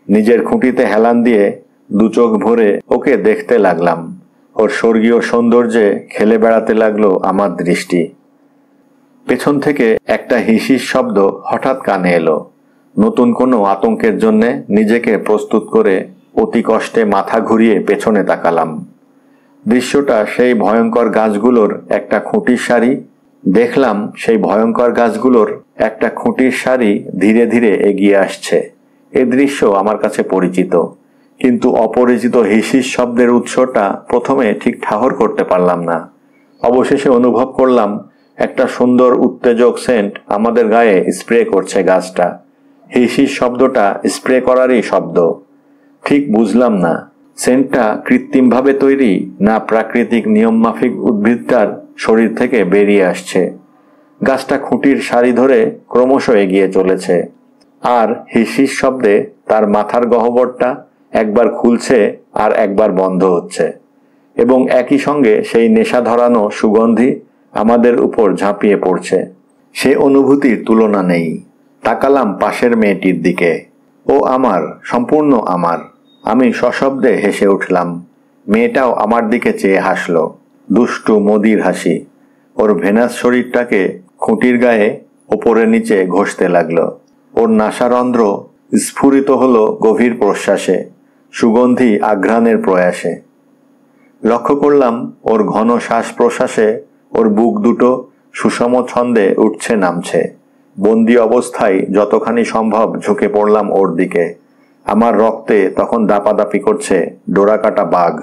নিজের খুঁটিতে হেলান দিয়ে 2 চোখ ভরে ওকে দেখতে লাগলাম। ওর স্বর্গীয় সৌন্দর্যে খেলে বেড়াতে লাগলো আমার দৃষ্টি। পেছন থেকে একটা হিসিস শব্দ হঠাৎ কানে এলো। নতুন কোনো আতঙ্কের জন্যে নিজেকে প্রস্তুত করে অতি কষ্টে মাথা ঘুরিয়ে পেছনে তাকালাম। দৃশ্যটা সেই ভয়ঙ্কর গাছগুলোর একটা খুঁটির সারি। দেখলাম সেই ভয়ঙ্কর গাছগুলোর একটা খুঁটির সারি ধীরে ধীরে এগিয়ে আসছে। এ দৃশ্য আমার কাছে পরিচিত, কিন্তু অপরিচিত হিসিস শব্দের উৎসটা প্রথমে ঠিক ঠাহর করতে পারলাম না। অবশেষে অনুভব করলাম একটা সুন্দর উত্তেজক সেন্ট আমাদের গায়ে স্প্রে করছে গাছটা। হিসিস শব্দটা স্প্রে করারই শব্দ। ঠিক বুঝলাম না সেন্টটা কৃত্রিমভাবে তৈরি না প্রাকৃতিক নিয়মমাফিক উদ্ভিদটার শরীর থেকে বেরিয়ে আসছে। গাছটা খুঁটির সারি ধরে ক্রমশ এগিয়ে চলেছে আর হিসিস শব্দে তার মাথার গহ্বরটা একবার খুলছে আর একবার বন্ধ হচ্ছে এবং একই সঙ্গে সেই নেশা ধরানো সুগন্ধি আমাদের উপর ঝাঁপিয়ে পড়ছে। সে অনুভূতির তুলনা নেই। তাকালাম পাশের মেয়েটির দিকে। ও আমার, সম্পূর্ণ আমার। আমি সশব্দে হেসে উঠলাম। মেয়েটাও আমার দিকে চেয়ে হাসল, দুষ্টু মদির হাসি। ওর ভেনাস শরীরটাকে খুঁটির গায়ে ওপরে নিচে ঘষতে লাগলো। ওর নাসারন্ধ্র স্ফুরিত হলো গভীর প্রশ্বাসে, সুগন্ধি আঘ্রাণের প্রয়াসে। লক্ষ্য করলাম ওর ঘন শ্বাস প্রশ্বাসে ওর বুক দুটো সুষম ছন্দে উঠছে নামছে। বন্দি অবস্থায় যতখানি সম্ভব ঝুঁকে পড়লাম ওর দিকে। আমার রক্তে তখন দাপাদাপি করছে ডোরাকাটা বাঘ।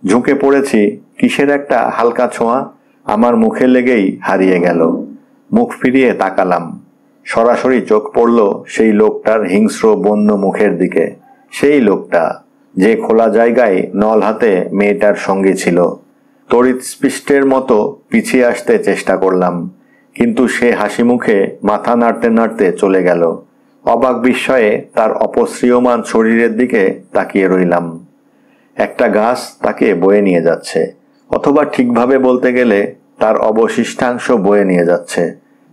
ঝুঁকে পড়েছি, কিসের একটা হালকা ছোঁয়া আমার মুখে লেগেই হারিয়ে গেল। মুখ ফিরিয়ে তাকালাম। সরাসরি চোখ পড়ল সেই লোকটার হিংস্র বন্য মুখের দিকে। সেই লোকটা যে খোলা জায়গায় নল হাতে মেয়েটার সঙ্গে ছিল। তড়িৎ স্পৃষ্টের মতো পিছিয়ে আসতে চেষ্টা করলাম, কিন্তু সে হাসি মুখে মাথা নাড়তে নাড়তে চলে গেল। অবাক বিস্ময়ে তার অপসৃয়মান শরীরের দিকে তাকিয়ে রইলাম। একটা গাছ তাকে বয়ে নিয়ে যাচ্ছে, অথবা ঠিকভাবে বলতে গেলে তার অবশিষ্টাংশ বয়ে নিয়ে যাচ্ছে।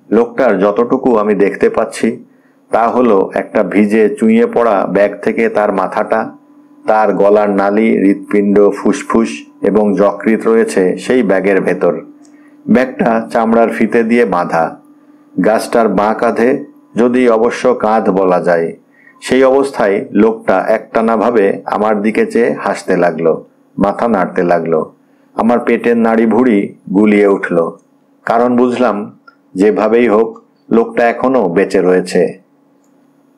লোকটার যতটুকু আমি দেখতে পাচ্ছি তা হলো একটা ভিজে চুইয়ে পড়া ব্যাগ থেকে তার মাথাটা তার গলার নালি, হৃৎপিণ্ড, ফুসফুস এবং যকৃৎ রয়েছে সেই ব্যাগের ভেতর। ব্যাগটা চামড়ার ফিতে দিয়ে বাঁধা। গাছটার বাঁ কাঁধে, যদি অবশ্য কাঁধ বলা যায়। সেই অবস্থায় লোকটা একটানাভাবে আমার দিকে চেয়ে হাসতে লাগলো, মাথা নাড়তে লাগলো। আমার পেটের নাড়ি ভুড়ি গুলিয়ে উঠল, কারণ বুঝলাম যেভাবেই হোক লোকটা এখনো বেঁচে রয়েছে।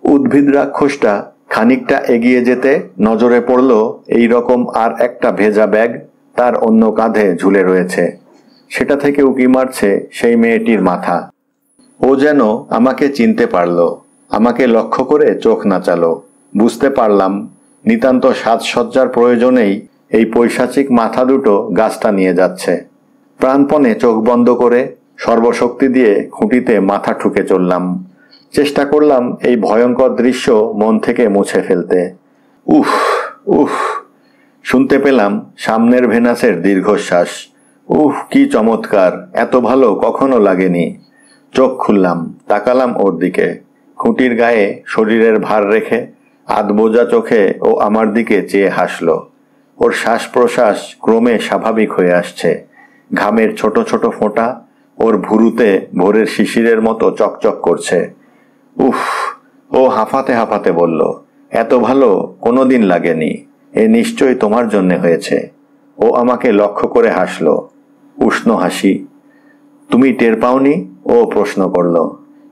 উদ্ভিদ রাক্ষসটা খানিকটা এগিয়ে যেতে নজরে পড়ল এই রকম আর একটা ভেজা ব্যাগ তার অন্য কাঁধে ঝুলে রয়েছে। সেটা থেকে উঁকি মারছে সেই মেয়েটির মাথা। ও যেন আমাকে চিনতে পারল, আমাকে লক্ষ্য করে চোখ নাচালো। বুঝতে পারলাম নিতান্ত সাজসজ্জার প্রয়োজনেই এই পৈশাচিক মাথা দুটো গাছটা নিয়ে যাচ্ছে। প্রাণপণে চোখ বন্ধ করে সর্বশক্তি দিয়ে খুঁটিতে মাথা ঠুকে চললাম। চেষ্টা করলাম এই ভয়ঙ্কর দৃশ্য মন থেকে মুছে ফেলতে। উফ উফ, শুনতে পেলাম সামনের ভেনাসের দীর্ঘশ্বাস। উফ, কি চমৎকার, এত ভালো কখনো লাগেনি। চোখ খুললাম, তাকালাম ওর দিকে। খুঁটির গায়ে শরীরের ভার রেখে আধবোজা চোখে ও আমার দিকে চেয়ে হাসল। ওর শ্বাস প্রশ্বাস ক্রমে স্বাভাবিক হয়ে আসছে। ঘামের ছোট ছোট ফোঁটা ওর ভুরুতে ভোরের শিশিরের মতো চকচক করছে। উফ, ও হাঁফাতে হাঁফাতে বলল, এত ভালো কোনোদিন লাগেনি, এ নিশ্চয়ই তোমার জন্য হয়েছে। ও আমাকে লক্ষ্য করে হাসল, উষ্ণ হাসি। তুমি টের পাওনি? ও প্রশ্ন করল।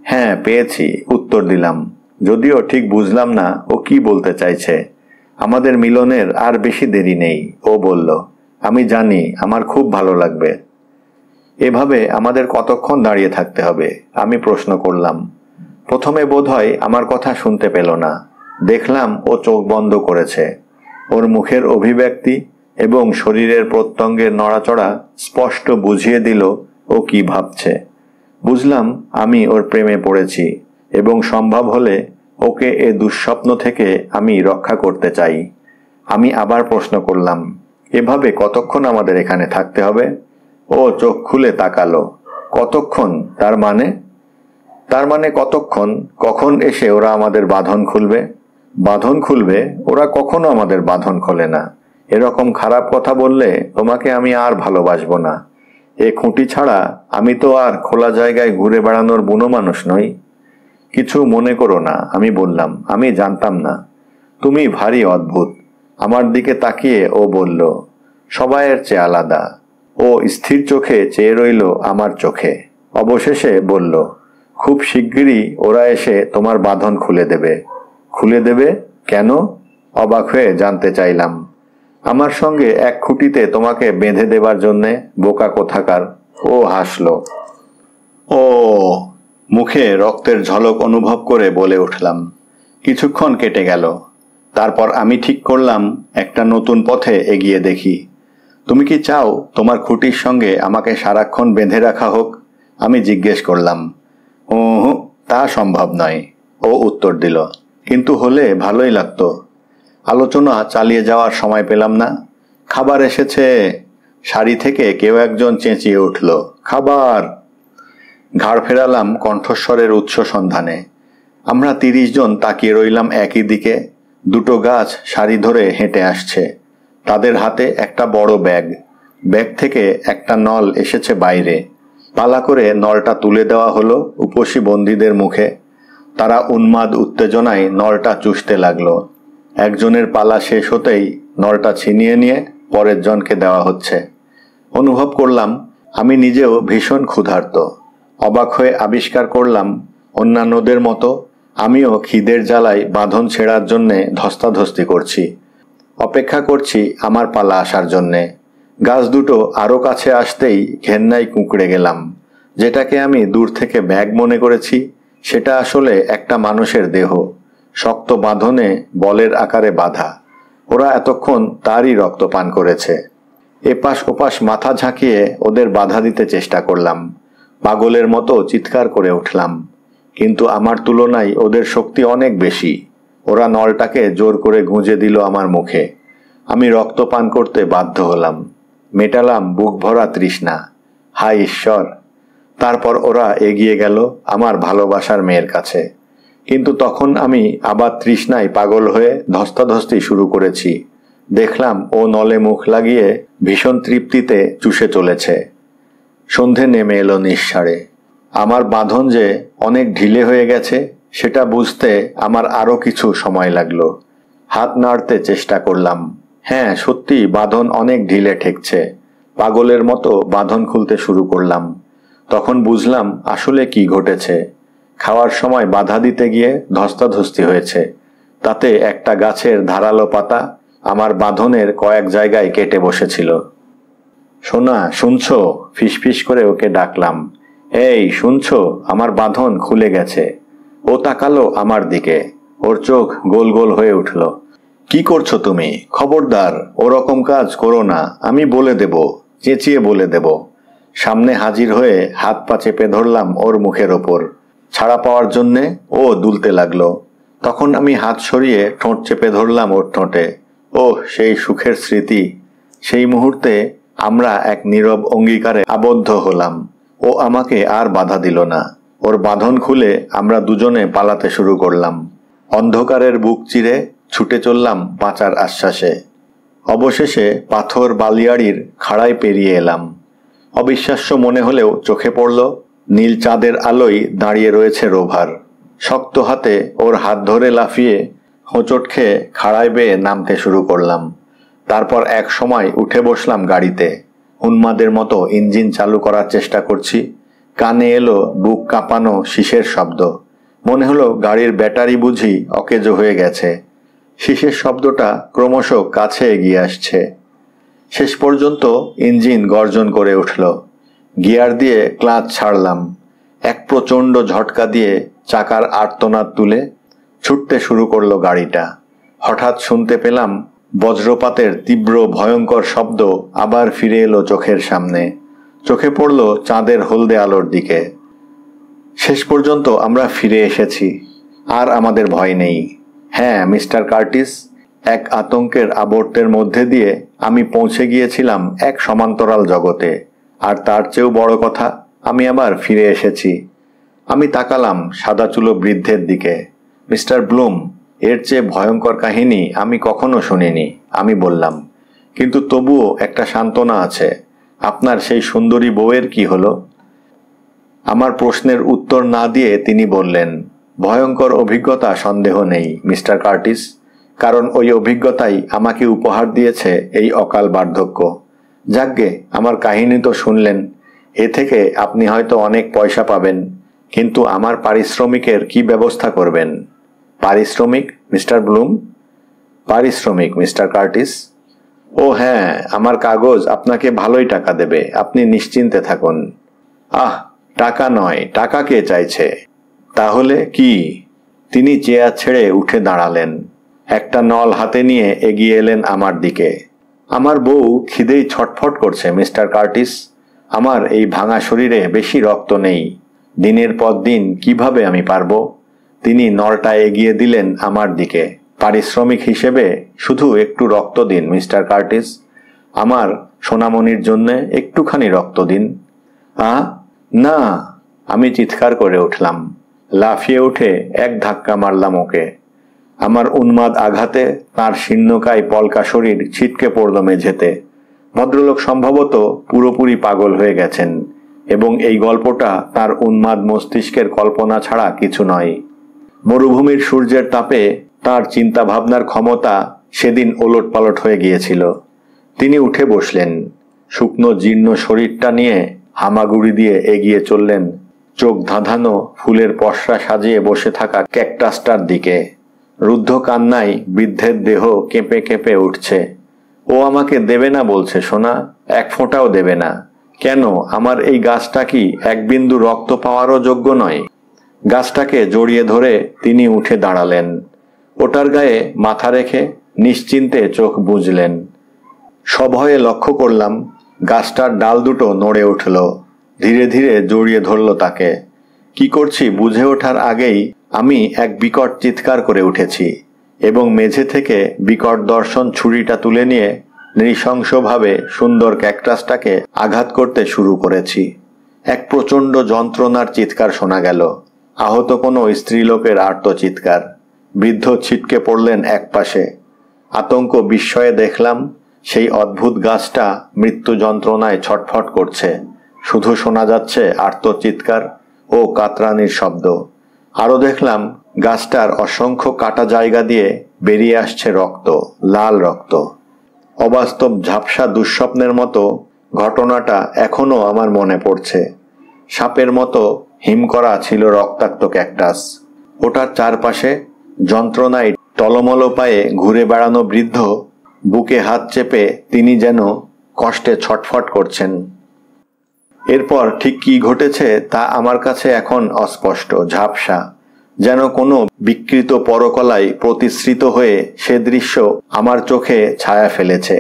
হ্যাঁ, পেয়েছি, উত্তর দিলাম, যদিও ঠিক বুঝলাম না ও কি বলতে চাইছে। আমাদের মিলনের আর বেশি দেরি নেই, ও বলল। আমি জানি আমার খুব ভালো লাগবে। এভাবে আমাদের কতক্ষণ দাঁড়িয়ে থাকতে হবে? আমি প্রশ্ন করলাম। প্রথমে বোধহয় আমার কথা শুনতে পেল না। দেখলাম ও চোখ বন্ধ করেছে। ওর মুখের অভিব্যক্তি এবং শরীরের প্রত্যঙ্গের নড়াচড়া স্পষ্ট বুঝিয়ে দিল ও কি ভাবছে। বুঝলাম আমি ওর প্রেমে পড়েছি এবং সম্ভব হলে ওকে এ দুঃস্বপ্ন থেকে আমি রক্ষা করতে চাই। আমি আবার প্রশ্ন করলাম, এভাবে কতক্ষণ আমাদের এখানে থাকতে হবে? ও চোখ খুলে তাকালো। কতক্ষণ? তার মানে কতক্ষণ? কখন এসে ওরা আমাদের বাঁধন খুলবে? বাঁধন খুলবে? ওরা কখনো আমাদের বাঁধন খোলে না। এরকম খারাপ কথা বললে তোমাকে আমি আর ভালোবাসবো না। এ খুঁটি ছাড়া আমি তো আর খোলা জায়গায় ঘুরে বেড়ানোর বুনো মানুষ নই। কিছু মনে করো না, আমি বললাম, আমি জানতাম না। তুমি ভারী অদ্ভুত। আমার দিকে তাকিয়ে ও বলল, সবাইয়ের চেয়ে আলাদা। ও স্থির চোখে চেয়ে রইল আমার চোখে। অবশেষে বলল, খুব শিগগিরই ওরা এসে তোমার বাঁধন খুলে দেবে। খুলে দেবে কেন? অবাক হয়ে জানতে চাইলাম। আমার সঙ্গে এক খুঁটিতে তোমাকে বেঁধে দেবার জন্যে, বোকা কোথাকার। ও হাসল। ও, মুখে রক্তের ঝলক অনুভব করে বলে উঠলাম। কিছুক্ষণ কেটে গেল। তারপর আমি ঠিক করলাম একটা নতুন পথে এগিয়ে দেখি। তুমি কি চাও তোমার খুঁটির সঙ্গে আমাকে সারাক্ষণ বেঁধে রাখা হোক? আমি জিজ্ঞেস করলাম। তা সম্ভব নয়, ও উত্তর দিল। কিন্তু হলে ভালোই লাগতো। আলোচনা চালিয়ে যাওয়ার সময় পেলাম না। খাবার এসেছে। সারি থেকে কেউ একজন চেঁচিয়ে উঠল, খাবার। ঘাড় ফেরালাম কণ্ঠস্বরের উৎস সন্ধানে। আমরা 30 জন তাকিয়ে রইলাম একই দিকে। দুটো গাছ সারি ধরে হেঁটে আসছে। তাদের হাতে একটা বড় ব্যাগ। ব্যাগ থেকে একটা নল এসেছে বাইরে। পালা করে নলটা তুলে দেওয়া হলো উপসী বন্দীদের মুখে। তারা উন্মাদ উত্তেজনায় নলটা চুষতে লাগলো। একজনের পালা শেষ হতেই নলটা ছিনিয়ে নিয়ে পরের জনকে দেওয়া হচ্ছে। অনুভব করলাম আমি নিজেও ভীষণ ক্ষুধার্ত। অবাক হয়ে আবিষ্কার করলাম অন্যান্যদের মতো আমিও খিদের জ্বালায় বাঁধন ছেঁড়ার জন্যে ধস্তাধস্তি করছি। অপেক্ষা করছি আমার পালা আসার জন্যে। গাছ দুটো আরও কাছে আসতেই ঘেন্নায় কুঁকড়ে গেলাম। যেটাকে আমি দূর থেকে ব্যাগ মনে করেছি, সেটা আসলে একটা মানুষের দেহ, শক্ত বাঁধনে বলের আকারে বাঁধা। ওরা এতক্ষণ তারই রক্ত পান করেছে। এপাশ ওপাশ মাথা ঝাঁকিয়ে ওদের বাধা দিতে চেষ্টা করলাম। পাগলের মতো চিৎকার করে উঠলাম। কিন্তু আমার তুলনায় ওদের শক্তি অনেক বেশি। ওরা নলটাকে জোর করে গুঁজে দিল আমার মুখে। আমি রক্ত পান করতে বাধ্য হলাম। মেটালাম বুক ভরা তৃষ্ণা। হায় ঈশ্বর! তারপর ওরা এগিয়ে গেল আমার ভালোবাসার মেয়ের কাছে। কিন্তু তখন আমি আবার তৃষ্ণায় পাগল হয়ে ধস্তাধস্তি শুরু করেছি। দেখলাম ও নলে মুখ লাগিয়ে ভীষণ তৃপ্তিতে চুষে চলেছে। সন্ধে নেমে এলো নিঃসাড়ে। আমার বাঁধন যে অনেক ঢিলে হয়ে গেছে সেটা বুঝতে আমার আরো কিছু সময় লাগলো। হাত নাড়তে চেষ্টা করলাম। হ্যাঁ, সত্যি বাঁধন অনেক ঢিলে ঠেকছে। পাগলের মতো বাঁধন খুলতে শুরু করলাম। তখন বুঝলাম আসলে কি ঘটেছে। খাওয়ার সময় বাধা দিতে গিয়ে ধস্তাধস্তি হয়েছে। তাতে একটা গাছের ধারালো পাতা আমার বাঁধনের কয়েক জায়গায় কেটে বসেছিল। সোনা, শুনছো? ফিসফিস করে ওকে ডাকলাম। এই শুনছো, আমার বাঁধন খুলে গেছে। ও তাকালো আমার দিকে। ওর চোখ গোল গোল হয়ে উঠল। কি করছো তুমি? খবরদার ওরকম কাজ করো না, আমি বলে দেব, চেঁচিয়ে বলে দেব। সামনে হাজির হয়ে হাত পা চেপে ধরলাম ওর মুখের ওপর। ছাড়া পাওয়ার জন্যে ও দুলতে লাগলো। তখন আমি হাত সরিয়ে ঠোঁট চেপে ধরলাম ওর ঠোঁটে। ওহ, সেই সুখের স্মৃতি! সেই মুহূর্তে আমরা এক নীরব অঙ্গীকারে আবদ্ধ হলাম। ও আমাকে আর বাধা দিল না। ওর বাঁধন খুলে আমরা দুজনে পালাতে শুরু করলাম। অন্ধকারের বুক চিরে ছুটে চললাম বাঁচার আশ্বাসে। অবশেষে পাথর বালিয়াড়ির খাড়ায় পেরিয়ে এলাম। অবিশ্বাস্য মনে হলেও চোখে পড়ল, নীল চাঁদের আলোয় দাঁড়িয়ে রয়েছে রোভার। শক্ত হাতে ওর হাত ধরে লাফিয়ে হোঁচট খেয়ে খাড়ায় বেয়ে নামতে শুরু করলাম। তারপর এক সময় উঠে বসলাম গাড়িতে। উন্মাদের মতো ইঞ্জিন চালু করার চেষ্টা করছি। কানে এলো বুক কাঁপানো শীষের শব্দ। মনে হলো গাড়ির ব্যাটারি বুঝি অকেজো হয়ে গেছে। শীষের শব্দটা ক্রমশ কাছে এগিয়ে আসছে। শেষ পর্যন্ত ইঞ্জিন গর্জন করে উঠল। গিয়ার দিয়ে ক্লাচ ছাড়লাম। এক প্রচণ্ড ঝটকা দিয়ে চাকার আর্তনাদ তুলে ছুটতে শুরু করলো গাড়িটা। হঠাৎ শুনতে পেলাম বজ্রপাতের তীব্র ভয়ঙ্কর শব্দ আবার ফিরে এলো চোখের সামনে। চোখে পড়ল চাঁদের হলদে আলোর দিকে। শেষ পর্যন্ত আমরা ফিরে এসেছি। আর আমাদের ভয় নেই। হ্যাঁ মিস্টার কার্টিস, এক আতঙ্কের আবর্তের মধ্যে দিয়ে আমি পৌঁছে গিয়েছিলাম এক সমান্তরাল জগতে। আর তার চেয়েও বড় কথা, আমি আবার ফিরে এসেছি। আমি তাকালাম সাদা চুলো বৃদ্ধের দিকে। মিস্টার ব্লুম, এর চেয়ে ভয়ঙ্কর কাহিনী আমি কখনো শুনিনি, আমি বললাম। কিন্তু তবুও একটা সান্ত্বনা আছে। আপনার সেই সুন্দরী বউয়ের কি হলো? আমার প্রশ্নের উত্তর না দিয়ে তিনি বললেন, ভয়ঙ্কর অভিজ্ঞতা সন্দেহ নেই মিস্টার কার্টিস, কারণ ওই অভিজ্ঞতাই আমাকে উপহার দিয়েছে এই অকাল বার্ধক্য। যাকগে, আমার কাহিনী তো শুনলেন। এ থেকে আপনি হয়তো অনেক পয়সা পাবেন, কিন্তু আমার পারিশ্রমিকের কি ব্যবস্থা করবেন? পারিশ্রমিক মিস্টার ব্লুম? পারিশ্রমিক মিস্টার কার্টিস। ও হ্যাঁ, আমার কাগজ আপনাকে ভালোই টাকা দেবে, আপনি নিশ্চিন্তে থাকুন। আহ, টাকা নয়, টাকা কে চাইছে? তাহলে কি? তিনি চেয়ার ছেড়ে উঠে দাঁড়ালেন। একটা নল হাতে নিয়ে এগিয়ে এলেন আমার দিকে। আমার বউ খিদেই ছটফট করছে মিস্টার কার্টিস। আমার এই ভাঙা শরীরে বেশি রক্ত নেই। দিনের পর দিন কিভাবে আমি পারবো? তিনি নলটা এগিয়ে দিলেন আমার দিকে। পারিশ্রমিক হিসেবে শুধু একটু রক্ত দিন মিস্টার কার্টিস। আমার সোনামণির জন্য একটুখানি রক্ত দিন। না! আমি চিৎকার করে উঠলাম। লাফিয়ে উঠে এক ধাক্কা মারলাম ওকে। আমার উন্মাদ আঘাতে তার শীর্ণকায় পলকা শরীর ছিটকে পড়ল মেঝেতে। ভদ্রলোক সম্ভবত পুরোপুরি পাগল হয়ে গেছেন, এবং এই গল্পটা তার উন্মাদ মস্তিষ্কের কল্পনা ছাড়া কিছু নয়। মরুভূমির সূর্যের তাপে তার চিন্তা ভাবনার ক্ষমতা সেদিন ওলটপালট হয়ে গিয়েছিল। তিনি উঠে বসলেন। শুকনো জীর্ণ শরীরটা নিয়ে হামাগুড়ি দিয়ে এগিয়ে চললেন চোখ ধাঁধানো ফুলের পসরা সাজিয়ে বসে থাকা ক্যাকটাসটার দিকে। রুদ্ধ কান্নায় বৃদ্ধের দেহ কেঁপে কেঁপে উঠছে। ও আমাকে দেবে না বলছে সোনা, এক ফোঁটাও দেবে না। কেন, আমার এই গাছটা কি এক বিন্দু রক্ত পাওয়ারও যোগ্য নয়? গাছটাকে জড়িয়ে ধরে তিনি উঠে দাঁড়ালেন। ওটার গায়ে মাথা রেখে নিশ্চিন্তে চোখ বুজলেন। সভয়ে লক্ষ্য করলাম গাছটার ডাল দুটো নড়ে উঠল। ধীরে ধীরে জড়িয়ে ধরল তাকে। কি করছি বুঝে ওঠার আগেই আমি এক বিকট চিৎকার করে উঠেছি এবং মেঝে থেকে বিকট দর্শন ছুরিটা তুলে নিয়ে নৃশংসভাবে সুন্দর ক্যাকটাসটাকে আঘাত করতে শুরু করেছি। এক প্রচণ্ড যন্ত্রণার চিৎকার শোনা গেল। আহত কোনো স্ত্রীলোকের আর্তচিৎকার। বৃদ্ধ ছিটকে পড়লেন একপাশে। আতঙ্ক বিস্ময়ে দেখলাম সেই অদ্ভুত গাছটা মৃত্যু যন্ত্রণায় ছটফট করছে। শুধু শোনা যাচ্ছে আর্তচিৎকার ও কাতরানির শব্দ। আরও দেখলাম গাছটার অসংখ্য কাটা জায়গা দিয়ে বেরিয়ে আসছে রক্ত, লাল রক্ত। অবাস্তব ঝাপসা দুঃস্বপ্নের মতো ঘটনাটা এখনো আমার মনে পড়ছে। সাপের মতো হিম করা ছিল রক্তাক্ত ক্যাকটাস। ওটার চারপাশে যন্ত্রণায় টলমল পায়ে ঘুরে বেড়ানো বৃদ্ধ, বুকে হাত চেপে তিনি যেন কষ্টে ছটফট করছেন। এরপর ঠিক কি ঘটেছে তা আমার কাছে এখন অস্পষ্ট, ঝাপসা। যেন কোনো বিকৃত পরকলায় প্রতিশ্রিত হয়ে সে দৃশ্য আমার চোখে ছায়া ফেলেছে।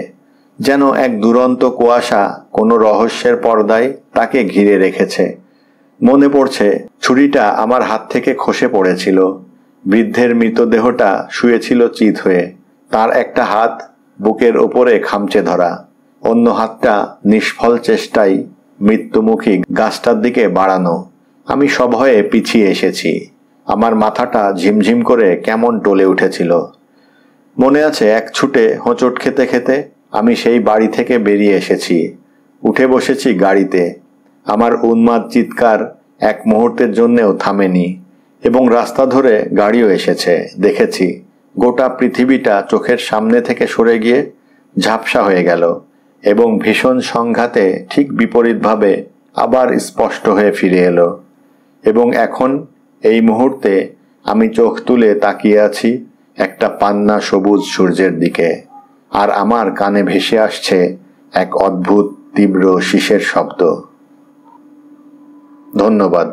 যেন এক দুরন্ত কুয়াশা কোনো রহস্যের পর্দায় তাকে ঘিরে রেখেছে। মনে পড়ছে ছুরিটা আমার হাত থেকে খসে পড়েছিল। বৃদ্ধের মৃতদেহটা শুয়েছিল চিত হয়ে, তার একটা হাত বুকের ওপরে খামচে ধরা, অন্য হাতটা নিষ্ফল চেষ্টায় মৃত্যুমুখী গাছটার দিকে বাড়ানো। আমি সভয়ে পিছিয়ে এসেছি। আমার মাথাটা ঝিমঝিম করে কেমন টলে উঠেছিল। মনে আছে এক ছুটে হোঁচট খেতে খেতে আমি সেই বাড়ি থেকে বেরিয়ে এসেছি। উঠে বসেছি গাড়িতে। আমার উন্মাদ চিৎকার এক মুহূর্তের জন্যেও থামেনি, এবং রাস্তা ধরে গাড়িও এসেছে। দেখেছি গোটা পৃথিবীটা চোখের সামনে থেকে সরে গিয়ে ঝাপসা হয়ে গেল, এবং ভীষণ সংঘাতে ঠিক বিপরীতভাবে আবার স্পষ্ট হয়ে ফিরে এলো। এবং এখন এই মুহূর্তে আমি চোখ তুলে তাকিয়ে আছি একটা পান্না সবুজ সূর্যের দিকে, আর আমার কানে ভেসে আসছে এক অদ্ভুত তীব্র শিসের শব্দ। ধন্যবাদ।